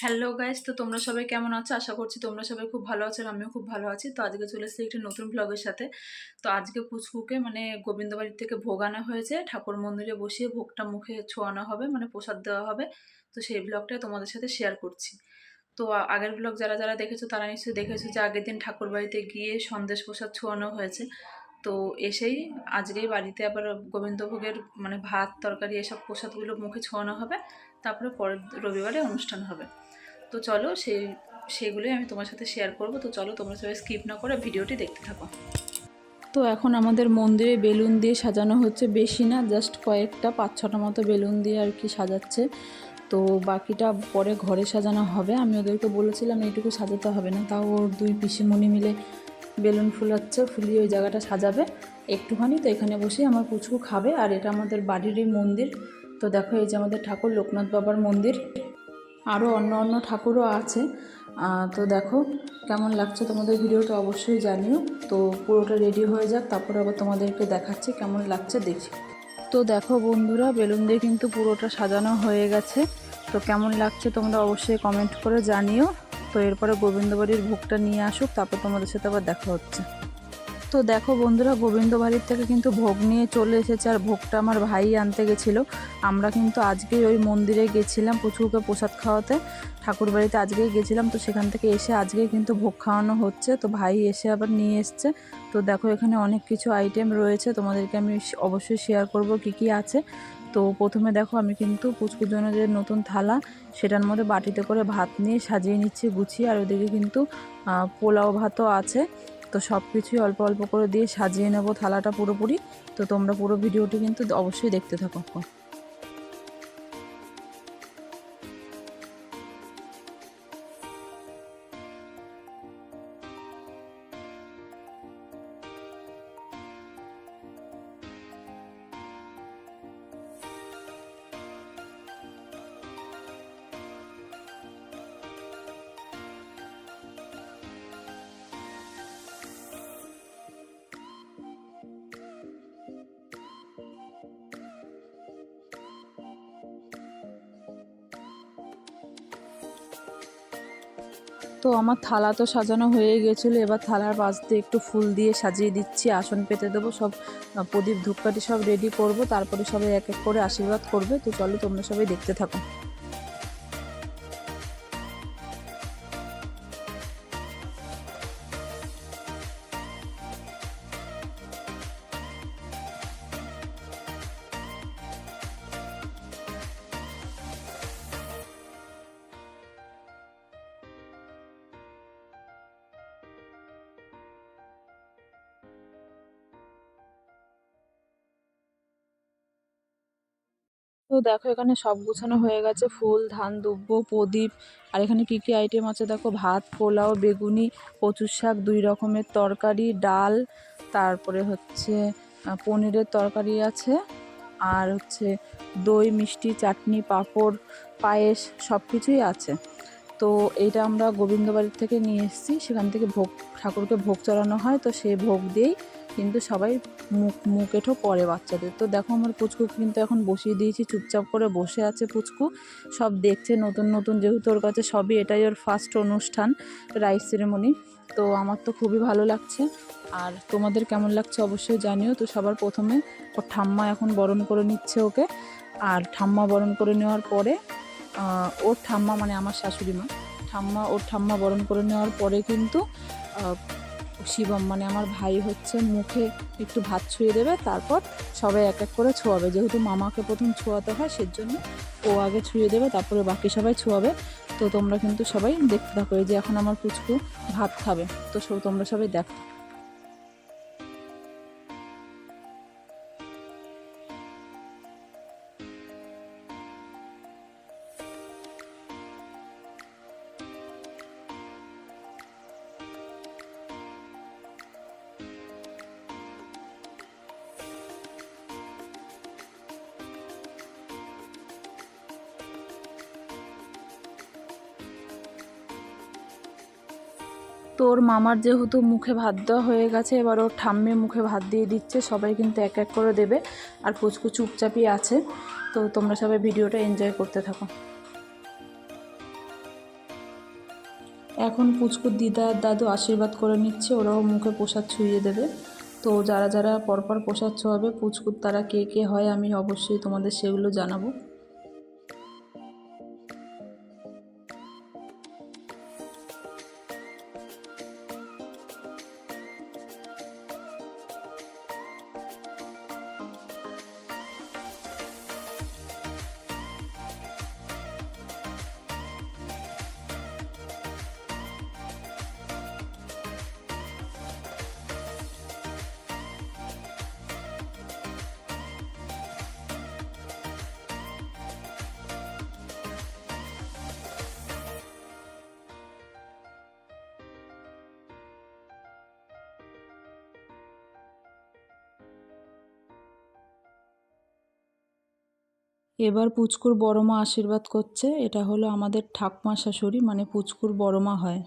Hello guys, তো তোমরা সবাই কেমন আছো? আশা করছি তোমরা সবাই খুব ভালো আছো আর আমিও খুব ভালো আছি। তো আজকে চলে এসেছি একটি নতুন ব্লগের সাথে। তো আজকে পুচকুকে গোবিন্দবাড়ির থেকে ভোগ আনা হয়েছে, ঠাকুর মন্দিরে বসিয়ে ভোগটা মুখে ছোঁয়ানো হবে, প্রসাদ দেওয়া হবে। তো সেই ব্লগটাই তোমাদের সাথে শেয়ার করছি। তো আগের ব্লগ যারা যারা দেখেছো তারা নিশ্চয়ই দেখেছো যে আগের দিন ঠাকুর বাড়িতে গিয়ে সন্দেশ প্রসাদ ছোঁয়ানো হয়েছে। তো এসেই আজকেই বাড়িতে আবার গোবিন্দভোগের ভাত তরকারি এসব প্রসাদগুলো মুখে ছোঁয়ানো হবে। তারপরে পরের রবিবারে অনুষ্ঠান হবে। তো চলো সেইগুলোই আমি তোমার সাথে শেয়ার করব। তো চলো তোমরা সবাই স্কিপ না করে ভিডিওটি দেখতে থাকো। তো এখন আমাদের মন্দিরে বেলুন দিয়ে সাজানো হচ্ছে, বেশি না, জাস্ট কয়েকটা 5-6টা মতো বেলুন দিয়ে আর কি সাজাচ্ছে। তো বাকিটা পরে ঘরে সাজানো হবে। আমি ওদেরকে বলেছিলাম এইটুকু সাজাতে হবে না, তাও ওর 2 পিসিমণি মিলে বেলুন ফুলাচ্ছে, ফুলিয়ে ওই জায়গাটা সাজাবে একটুখানি। তো এখানে বসে আমার পুচকু খাবে। আর এটা আমাদের বাড়িরই মন্দির। তো দেখো, এই যে আমাদের ঠাকুর লোকনাথ বাবার মন্দির, আরও অন্য ঠাকুরও আছে। তো দেখো কেমন লাগছে তোমাদের ভিডিওটা অবশ্যই জানিও। তো পুরোটা রেডি হয়ে যাক, তারপরে আবার তোমাদেরকে দেখাচ্ছি কেমন লাগছে দেখি। তো দেখো বন্ধুরা, বেলুন দিয়ে কিন্তু পুরোটা সাজানো হয়ে গেছে। তো কেমন লাগছে তোমরা অবশ্যই কমেন্ট করে জানিও। তো এরপরে গোবিন্দবাড়ির ভোগটা নিয়ে আসুক, তারপর তোমাদের সাথে আবার দেখা হচ্ছে। তো দেখো বন্ধুরা, গোবিন্দবাড়ির থেকে কিন্তু ভোগ নিয়ে চলে এসেছে, আর ভোগটা আমার ভাই আনতে গেছিলো। আমরা কিন্তু আজকেই ওই মন্দিরে গেছিলাম পুচকুকে প্রসাদ খাওয়াতে, ঠাকুর বাড়িতে আজকেই গেছিলাম। তো সেখান থেকে এসে আজকেই কিন্তু ভোগ খাওয়ানো হচ্ছে। তো ভাই এসে আবার নিয়ে এসছে। তো দেখো এখানে অনেক কিছু আইটেম রয়েছে, তোমাদেরকে আমি অবশ্যই শেয়ার করব কি কি আছে। তো প্রথমে দেখো, আমি কিন্তু পুচকুর জন্য যে নতুন থালা, সেটার মধ্যে বাটিতে করে ভাত নিয়ে সাজিয়ে নিচ্ছি গুছিয়ে। আর ওদিকে কিন্তু পোলাও ভাতও আছে। তো সব কিছুই অল্প অল্প করে দিয়ে সাজিয়ে নেব থালাটা পুরোপুরি। তো তোমরা পুরো ভিডিওটি কিন্তু অবশ্যই দেখতে থাকো। তো আমার থালা তো সাজানো হয়ে গেছিলো, এবার থালার পাশ দিয়ে একটু ফুল দিয়ে সাজিয়ে দিচ্ছি, আসন পেতে দেবো, সব প্রদীপ ধূপকাঠি সব রেডি করব, তারপরে সবাই এক এক করে আশীর্বাদ করবে। তো চলো তোমরা সবাই দেখতে থাকো। তো দেখো এখানে সব গুছানো হয়ে গেছে, ফুল, ধান, দুব্ব, প্রদীপ। আর এখানে কি কি আইটেম আছে দেখো, ভাত, পোলাও, বেগুনি, কচুর শাক, 2 রকমের তরকারি, ডাল, তারপরে হচ্ছে পনিরের তরকারি আছে, আর হচ্ছে দই, মিষ্টি, চাটনি, পাঁপড়, পায়েস, সব কিছুই আছে। তো এইটা আমরা গোবিন্দবাড়ির থেকে নিয়ে এসেছি, সেখান থেকে ভোগ, ঠাকুরকে ভোগ চড়ানো হয়। তো সেই ভোগ দিয়েই কিন্তু সবাই মুখ এঁঠো করে বাচ্চাদের। তো দেখো আমার পুচকু কিন্তু এখন বসিয়ে দিয়েছি, চুপচাপ করে বসে আছে পুচকু, সব দেখছে নতুন নতুন, যেহেতু ওর কাছে সবই, এটাই ওর ফার্স্ট অনুষ্ঠান, রাইস সেরেমনি। তো আমার তো খুবই ভালো লাগছে। আর তোমাদের কেমন লাগছে অবশ্যই জানিও। তো সবার প্রথমে ওর ঠাম্মা এখন বরণ করে নিচ্ছে ওকে। আর ঠাম্মা বরণ করে নেওয়ার পরে ওর ঠাম্মা আমার শাশুড়ি মা, ওর ঠাম্মা বরণ করে নেওয়ার পরে কিন্তু শিবম আমার ভাই হচ্ছে মুখে একটু ভাত ছুঁয়ে দেবে, তারপর সবাই এক এক করে ছোঁয়াবে। যেহেতু মামাকে প্রথম ছোঁয়াতে হয়, সেজন্য ও আগে ছুঁয়ে দেবে, তারপরে বাকি সবাই ছোঁয়াবে। তো তোমরা কিন্তু সবাই দেখতে থাকো। এই যে এখন আমার পুচকু ভাত খাবে, তো তোমরা সবাই দেখো। তো ওর মামার যেহেতু মুখে ভাত দেওয়া হয়ে গেছে, এবার ওর ঠাম্মি মুখে ভাত দিয়ে দিচ্ছে, সবাই কিন্তু এক এক করে দেবে। আর পুচকু চুপচাপই আছে। তো তোমরা সবাই ভিডিওটা এনজয় করতে থাকো। এখন পুচকুর দিদা আর দাদু আশীর্বাদ করে নিচ্ছে, ওরাও মুখে প্রসাদ ছুঁয়ে দেবে। তো যারা যারা পরপর প্রসাদ ছোঁয়াবে পুচকুর তারা কে কে হয় আমি অবশ্যই তোমাদের সেগুলো জানাবো। এবার পুচকুর বড় মা আশীর্বাদ করছে, এটা হলো আমাদের ঠাকুমা শাশুড়ি, মানে পুচকুর বড় মা হয়।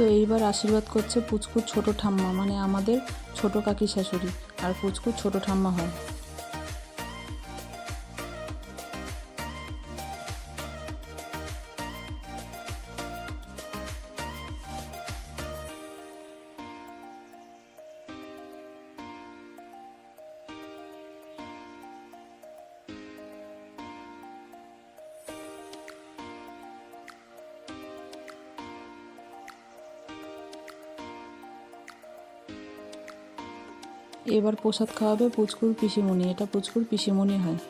তো এইবার আশীর্বাদ করছে পুচকুর ছোট ঠাম্মা, মানে আমাদের ছোট কাকি শাশুড়ি, আর পুচকুর ছোট ঠাম্মা হয়। এবার প্রসাদ খাওয়াবে পুচকুর পিসিমণি, এটা পুচকুর পিসিমণি হয়।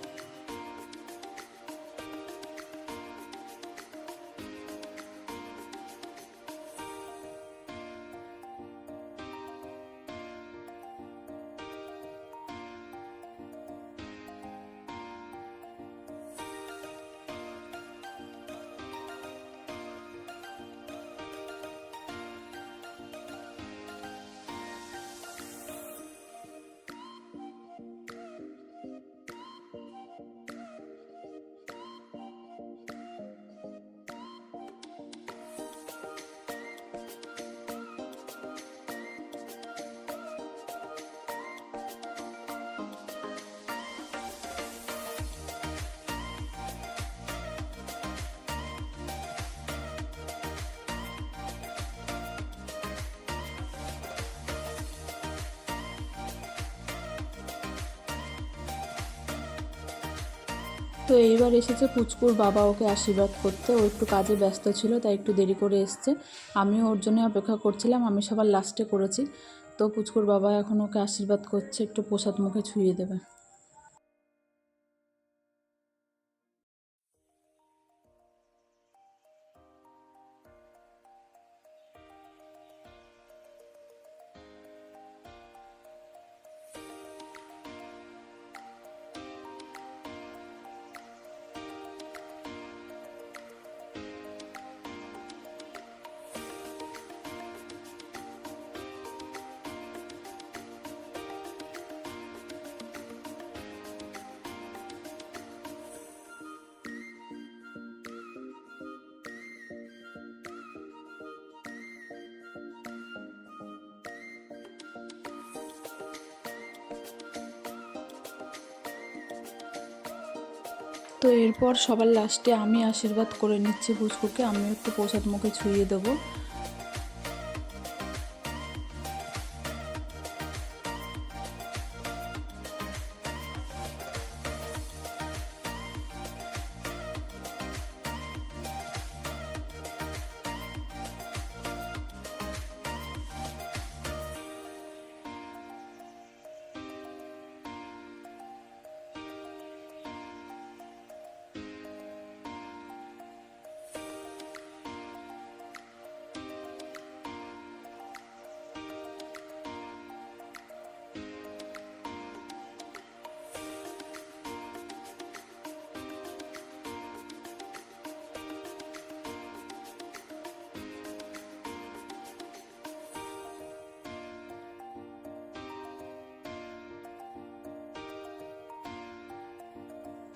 তো এইবার এসেছে পুচকুর বাবা ওকে আশীর্বাদ করতে, ও একটু কাজে ব্যস্ত ছিল তাই একটু দেরি করে এসছে। আমিও ওর জন্য অপেক্ষা করছিলাম, আমি সবার লাস্টে করেছি। তো পুচকুর বাবা এখন ওকে আশীর্বাদ করছে, একটু প্রসাদ মুখে ছুঁয়ে দেবে। তো এরপর সবার লাস্টে আমি আশীর্বাদ করে নিচ্ছি পুচকুকে, আমিও একটু প্রসাদ মুখে ছুঁয়ে দেবো।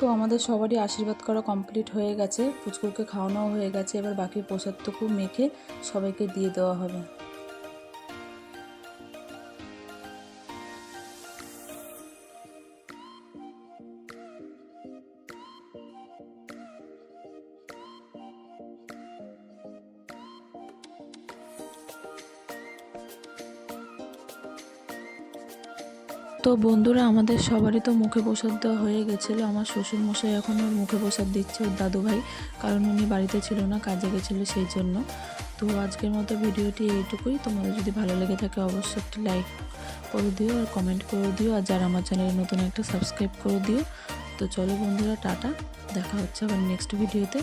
তো আমাদের সবারই আশীর্বাদ করা কমপ্লিট হয়ে গেছে, পুচকুকে খাওয়ানোও হয়ে গেছে। এবার বাকি প্রসাদটুকু মেখে সবাইকে দিয়ে দেওয়া হবে। তো বন্ধুরা, আমাদের সবারই তো মুখে প্রসাদ দেওয়া হয়ে গেছিলো। আমার শ্বশুরমশাই এখন ওর মুখে প্রসাদ দিচ্ছে, ওর দাদুভাই, কারণ উনি বাড়িতে ছিল না, কাজে গেছিলো সেই জন্য। তো আজকের মতো ভিডিওটি এইটুকুই। তোমাদের যদি ভালো লেগে থাকে অবশ্যই একটি লাইক করে দিও আর কমেন্ট করে দিও, আর যারা আমার চ্যানেলে নতুন একটা সাবস্ক্রাইব করে দিও। তো চলো বন্ধুরা, টাটা, দেখা হচ্ছে আবার নেক্সট ভিডিওতে।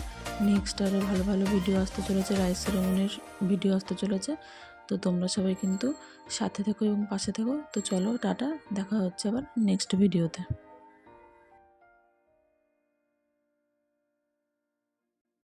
নেক্সট আরও ভালো ভালো ভিডিও আসতে চলেছে, রাইস সেরেমনির ভিডিও আসতে চলেছে। তো তোমরা সবাই কিন্তু সাথে থেকো এবং পাশে থেকো। তো চলো টাটা, দেখা হচ্ছে আবার নেক্সট ভিডিওতে।